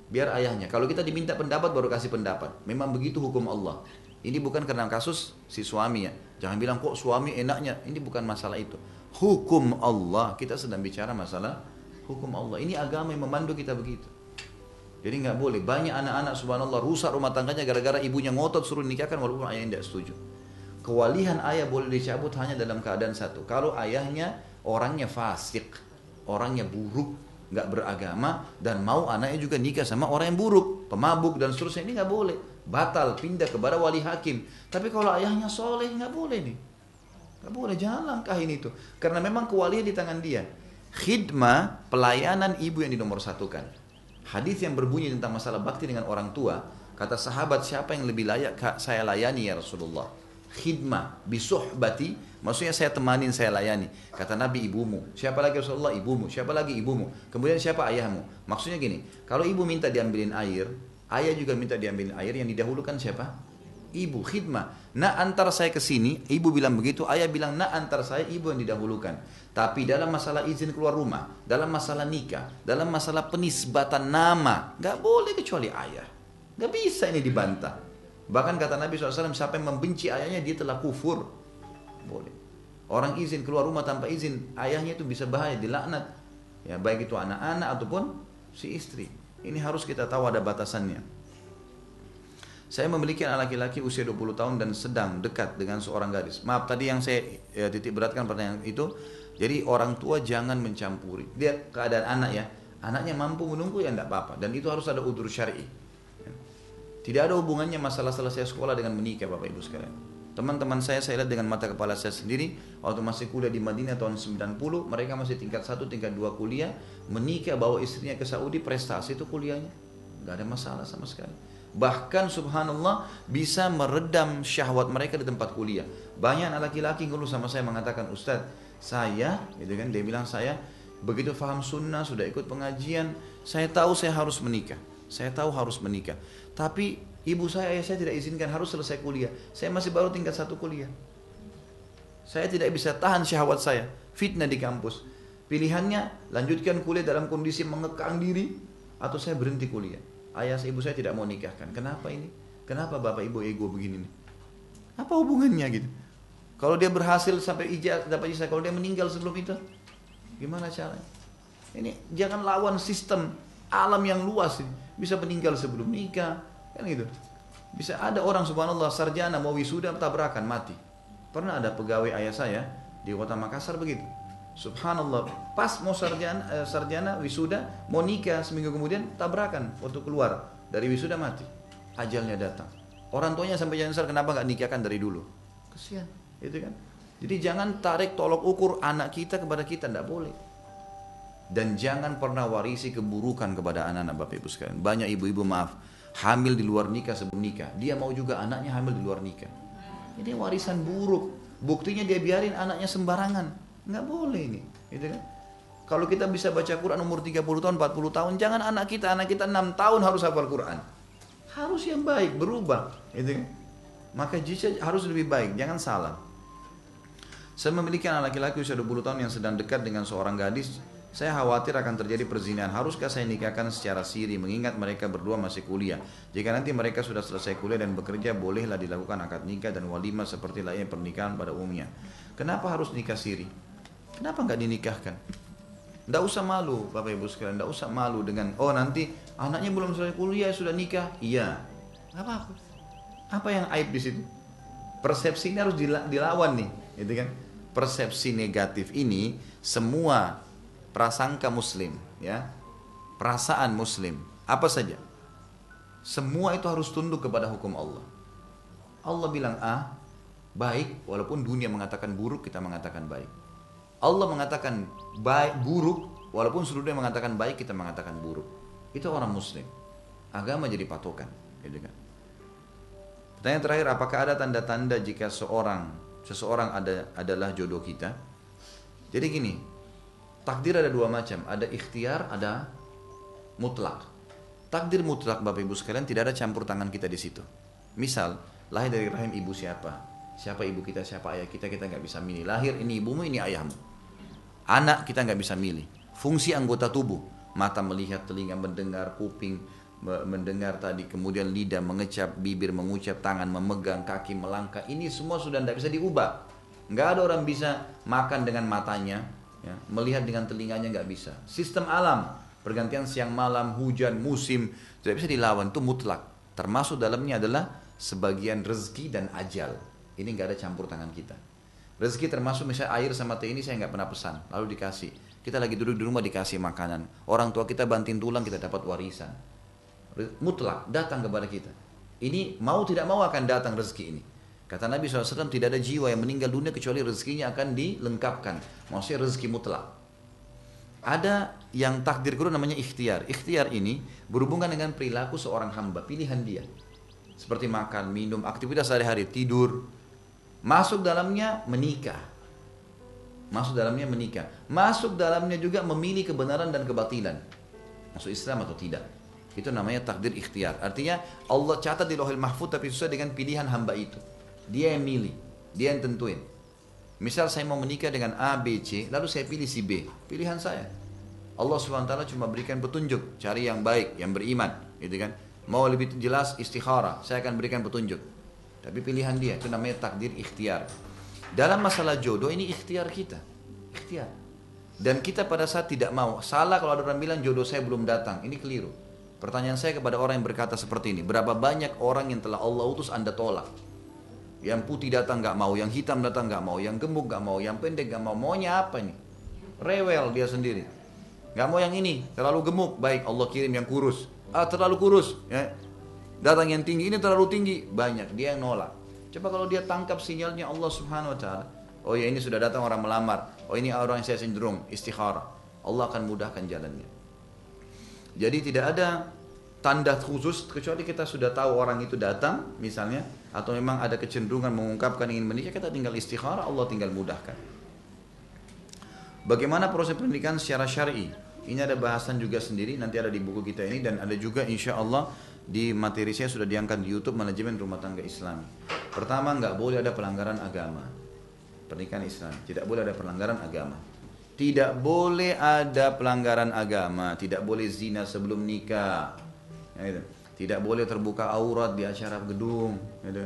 Biar ayahnya. Kalau kita diminta pendapat, baru kasih pendapat. Memang begitu hukum Allah. Ini bukan karena kasus si suami ya. Jangan bilang kok suami enaknya. Ini bukan masalah itu. Hukum Allah. Kita sedang bicara masalah hukum Allah. Ini agama yang memandu kita begitu. Jadi nggak boleh. Banyak anak-anak subhanallah rusak rumah tangganya gara-gara ibunya ngotot suruh nikahkan walaupun ayahnya tidak setuju. Kewalihan ayah boleh dicabut hanya dalam keadaan satu. Kalau ayahnya orangnya fasik, orangnya buruk, nggak beragama, dan mau anaknya juga nikah sama orang yang buruk, pemabuk dan seterusnya, ini nggak boleh. Batal, pindah kepada wali hakim. Tapi kalau ayahnya soleh, nggak boleh nih. Nggak boleh, jangan langkahin itu. Karena memang kewalian di tangan dia. Khidmah, pelayanan ibu yang dinomorsatukan. Hadis yang berbunyi tentang masalah bakti dengan orang tua. Kata sahabat, siapa yang lebih layak saya layani ya Rasulullah? Khidmah, bisuhbati, maksudnya saya temanin, saya layani. Kata Nabi, ibumu. Siapa lagi Rasulullah? Ibumu. Siapa lagi? Ibumu. Kemudian siapa? Ayahmu. Maksudnya gini, kalau ibu minta diambilin air, ayah juga minta diambilin air, yang didahulukan siapa? Ibu, khidmah. Nak antar saya ke sini, ibu bilang begitu, ayah bilang nak antar saya, ibu yang didahulukan. Tapi dalam masalah izin keluar rumah, dalam masalah nikah, dalam masalah penisbatan nama, nggak boleh kecuali ayah. Nggak bisa ini dibantah. Bahkan kata Nabi SAW, siapa yang membenci ayahnya dia telah kufur. Boleh. Orang izin keluar rumah tanpa izin ayahnya itu bisa bahaya, dilaknat. Ya, baik itu anak-anak ataupun si istri. Ini harus kita tahu ada batasannya. Saya memiliki anak laki-laki usia 20 tahun dan sedang dekat dengan seorang gadis. Maaf, tadi yang saya titik beratkan pertanyaan itu. Jadi orang tua jangan mencampuri. Lihat keadaan anak ya. Anaknya mampu menunggu ya tidak apa-apa. Dan itu harus ada udzur syar'i. Tidak ada hubungannya masalah selesai sekolah dengan menikah Bapak Ibu sekalian. Teman-teman saya lihat dengan mata kepala saya sendiri. Waktu masih kuliah di Madinah tahun 90. Mereka masih tingkat 1, tingkat 2 kuliah. Menikah, bawa istrinya ke Saudi, prestasi itu kuliahnya. Gak ada masalah sama sekali. Bahkan subhanallah bisa meredam syahwat mereka di tempat kuliah. Banyak anak laki-laki ngeluh sama saya mengatakan, Ustaz, saya, gitu kan, dia bilang saya begitu faham sunnah, sudah ikut pengajian, saya tahu saya harus menikah. Saya tahu harus menikah. Tapi ibu saya, ayah saya tidak izinkan, harus selesai kuliah. Saya masih baru tingkat 1 kuliah. Saya tidak bisa tahan syahwat saya. Fitnah di kampus. Pilihannya lanjutkan kuliah dalam kondisi mengekang diri, atau saya berhenti kuliah. Ayah ibu saya tidak mau nikahkan. Kenapa ini? Kenapa bapak ibu ego begini nih? Apa hubungannya gitu? Kalau dia berhasil sampai dapat ijazah, kalau dia meninggal sebelum itu, gimana caranya? Ini jangan lawan sistem alam yang luas ini. Bisa meninggal sebelum nikah, kan gitu. Bisa ada orang subhanallah sarjana mau wisuda tabrakan mati. Pernah ada pegawai ayah saya di kota Makassar begitu. Subhanallah, pas mau sarjana wisuda, mau nikah seminggu kemudian tabrakan waktu keluar dari wisuda mati. Ajalnya datang. Orang tuanya sampai nyesal kenapa nggak nikahkan dari dulu. Kesian, gitu kan? Jadi jangan tarik tolok ukur anak kita kepada kita, tidak boleh. Dan jangan pernah warisi keburukan kepada anak-anak Bapak Ibu sekalian. Banyak ibu-ibu maaf, hamil di luar nikah sebelum nikah. Dia mau juga anaknya hamil di luar nikah. Ini warisan buruk. Buktinya dia biarin anaknya sembarangan. Nggak boleh ini, gitu kan? Kalau kita bisa baca Quran umur 30 tahun, 40 tahun, jangan anak kita 6 tahun harus hafal Quran. Harus yang baik, berubah, gitu kan? Maka jika harus lebih baik, jangan salah. Saya memiliki anak laki-laki usia 20 tahun yang sedang dekat dengan seorang gadis. Saya khawatir akan terjadi perzinahan. Haruskah saya nikahkan secara siri mengingat mereka berdua masih kuliah? Jika nanti mereka sudah selesai kuliah dan bekerja, bolehlah dilakukan akad nikah dan walimah seperti lainnya pernikahan pada umumnya. Kenapa harus nikah siri? Kenapa nggak dinikahkan? Nggak usah malu, Bapak Ibu sekalian. Nggak usah malu dengan, oh nanti anaknya belum selesai kuliah sudah nikah. Iya, nggak apa-apa. Apa yang aib di situ? Persepsi ini harus dilawan nih, gitu kan? Persepsi negatif ini semua prasangka muslim, ya, perasaan muslim, apa saja, semua itu harus tunduk kepada hukum Allah. Allah bilang A, baik, walaupun dunia mengatakan buruk, kita mengatakan baik. Allah mengatakan baik, buruk, walaupun seluruh dunia mengatakan baik, kita mengatakan buruk. Itu orang muslim. Agama jadi patokan, gitu kan? Pertanyaan terakhir, apakah ada tanda-tanda jika seseorang adalah jodoh kita? Jadi gini, takdir ada dua macam, ada ikhtiar, ada mutlak. Takdir mutlak, Bapak Ibu sekalian, tidak ada campur tangan kita di situ. Misal, lahir dari rahim ibu siapa ibu kita, siapa ayah kita nggak bisa milih. Lahir ini ibumu, ini ayahmu. Anak kita nggak bisa milih. Fungsi anggota tubuh, mata melihat, telinga mendengar, kuping mendengar tadi, kemudian lidah mengecap, bibir mengucap, tangan memegang, kaki melangkah. Ini semua sudah tidak bisa diubah. Nggak ada orang bisa makan dengan matanya, ya, melihat dengan telinganya, nggak bisa. Sistem alam, pergantian siang malam, hujan, musim, tidak bisa dilawan, itu mutlak. Termasuk dalamnya adalah sebagian rezeki dan ajal. Ini nggak ada campur tangan kita. Rezeki termasuk misalnya air sama teh ini saya nggak pernah pesan, lalu dikasih. Kita lagi duduk di rumah dikasih makanan. Orang tua kita banting tulang, kita dapat warisan. Mutlak datang kepada kita. Ini mau tidak mau akan datang rezeki ini. Kata Nabi SAW, tidak ada jiwa yang meninggal dunia kecuali rezekinya akan dilengkapkan. Maksudnya rezeki mutlak. Ada yang takdir kedua namanya ikhtiar. Ikhtiar ini berhubungan dengan perilaku seorang hamba, pilihan dia. Seperti makan, minum, aktivitas sehari-hari, tidur. Masuk dalamnya menikah. Masuk dalamnya menikah. Masuk dalamnya juga memilih kebenaran dan kebatilan. Masuk Islam atau tidak. Itu namanya takdir ikhtiar. Artinya Allah catat di Lauhul Mahfuz tapi sesuai dengan pilihan hamba itu. Dia yang milih, dia yang tentuin. Misal saya mau menikah dengan A, B, C, lalu saya pilih si B. Pilihan saya. Allah SWT cuma berikan petunjuk, cari yang baik, yang beriman, gitu kan. Mau lebih jelas istikharah, saya akan berikan petunjuk. Tapi pilihan dia, itu namanya takdir ikhtiar. Dalam masalah jodoh ini ikhtiar kita. Ikhtiar. Dan kita pada saat tidak mau, salah kalau ada orang bilang jodoh saya belum datang, ini keliru. Pertanyaan saya kepada orang yang berkata seperti ini, berapa banyak orang yang telah Allah utus Anda tolak? Yang putih datang gak mau, yang hitam datang gak mau, yang gemuk gak mau, yang pendek gak mau, maunya apa ini? Rewel dia sendiri. Gak mau yang ini, terlalu gemuk, baik Allah kirim yang kurus. Terlalu kurus, ya. Datang yang tinggi, ini terlalu tinggi, banyak, dia yang nolak. Coba kalau dia tangkap sinyalnya Allah Subhanahu Wa Taala, oh ya ini sudah datang orang melamar, oh ini orang yang saya cenderung, istikharah, Allah akan mudahkan jalannya. Jadi tidak ada tanda khusus kecuali kita sudah tahu orang itu datang misalnya, atau memang ada kecenderungan mengungkapkan ingin menikah, kita tinggal istikharah, Allah tinggal mudahkan. Bagaimana proses pernikahan secara syar'i? Ini ada bahasan juga sendiri, nanti ada di buku kita ini, dan ada juga insya Allah di materi saya sudah diangkat di YouTube manajemen rumah tangga Islam. Pertama, nggak boleh ada pelanggaran agama. Pernikahan Islam tidak boleh ada pelanggaran agama. Tidak boleh ada pelanggaran agama, tidak boleh zina sebelum nikah, ya, gitu. Tidak boleh terbuka aurat di acara gedung, gitu.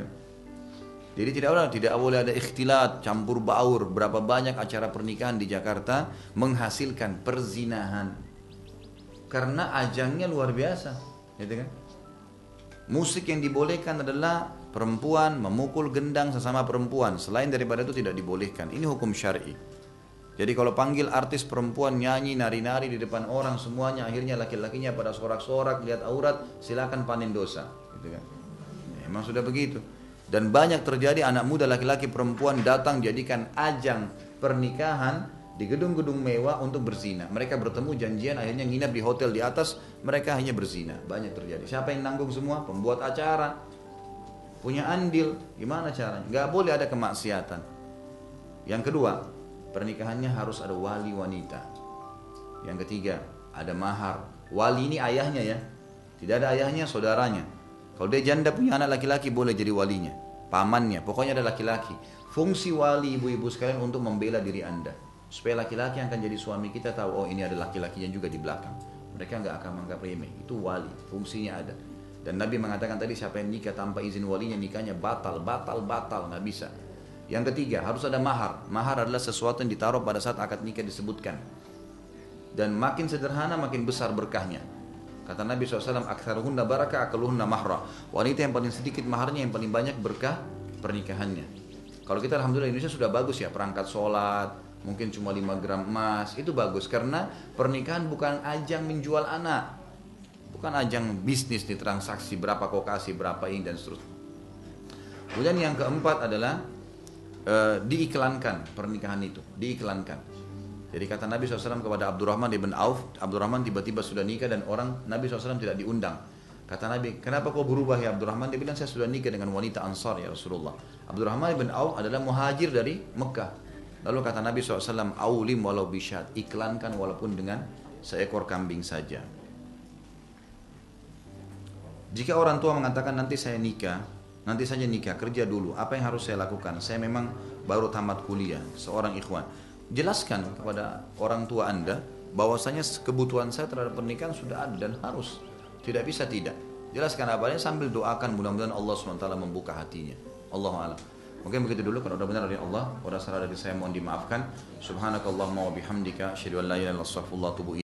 Jadi tidak boleh ada ikhtilat, campur baur. Berapa banyak acara pernikahan di Jakarta menghasilkan perzinahan karena ajangnya luar biasa, gitu kan? Musik yang dibolehkan adalah perempuan memukul gendang sesama perempuan. Selain daripada itu tidak dibolehkan. Ini hukum syar'i. Jadi kalau panggil artis perempuan nyanyi, nari-nari di depan orang semuanya, akhirnya laki-lakinya pada sorak-sorak, lihat aurat, silakan panen dosa, gitu kan? Memang sudah begitu. Dan banyak terjadi anak muda laki-laki perempuan datang jadikan ajang pernikahan di gedung-gedung mewah untuk berzina. Mereka bertemu janjian, akhirnya nginap di hotel di atas, mereka hanya berzina. Banyak terjadi. Siapa yang nanggung semua? Pembuat acara, punya andil. Gimana caranya? Gak boleh ada kemaksiatan. Yang kedua, pernikahannya harus ada wali wanita. Yang ketiga, ada mahar. Wali ini ayahnya ya. Tidak ada ayahnya, saudaranya. Kalau dia janda punya anak laki-laki boleh jadi walinya, pamannya, pokoknya ada laki-laki. Fungsi wali ibu-ibu sekalian untuk membela diri anda, supaya laki-laki yang akan jadi suami kita tahu, oh ini ada laki-lakinya juga di belakang. Mereka nggak akan menganggap remeh. Itu wali, fungsinya ada. Dan Nabi mengatakan tadi, siapa yang nikah tanpa izin walinya, nikahnya batal, nggak bisa. Yang ketiga, harus ada mahar. Mahar adalah sesuatu yang ditaruh pada saat akad nikah disebutkan. Dan makin sederhana makin besar berkahnya. Kata Nabi SAW, aktsaruhunna barakah akaluhunna mahra. Wanita yang paling sedikit maharnya, yang paling banyak berkah pernikahannya. Kalau kita alhamdulillah Indonesia sudah bagus ya, perangkat sholat, mungkin cuma 5 gram emas, itu bagus. Karena pernikahan bukan ajang menjual anak. Bukan ajang bisnis di transaksi, berapa kau kasih, berapa ini dan seterusnya. Kemudian yang keempat adalah diiklankan pernikahan itu, diiklankan. Jadi kata Nabi SAW kepada Abdurrahman ibn Auf, Abdurrahman tiba-tiba sudah nikah dan orang Nabi SAW tidak diundang. Kata Nabi, kenapa kau berubah ya Abdurrahman? Dia bilang, saya sudah nikah dengan wanita Ansar ya Rasulullah. Abdurrahman ibn Auf adalah muhajir dari Mekah. Lalu kata Nabi SAW, aulim walau bisyad, iklankan walaupun dengan seekor kambing saja. Jika orang tua mengatakan nanti saya nikah, nanti saja nikah, kerja dulu, apa yang harus saya lakukan? Saya memang baru tamat kuliah, seorang ikhwan. Jelaskan kepada orang tua anda bahwasanya kebutuhan saya terhadap pernikahan sudah ada dan harus, tidak bisa tidak. Jelaskan apa adanya sambil doakan mudah-mudahan Allah SWT membuka hatinya. Allahu a'lam. Mungkin begitu dulu, kalau sudah benar dari Allah, kalau salah dari saya mohon dimaafkan. Subhanakallahumma wa bihamdika asyhadu an la ilaha illa anta astaghfiruka wa atubu ilaik.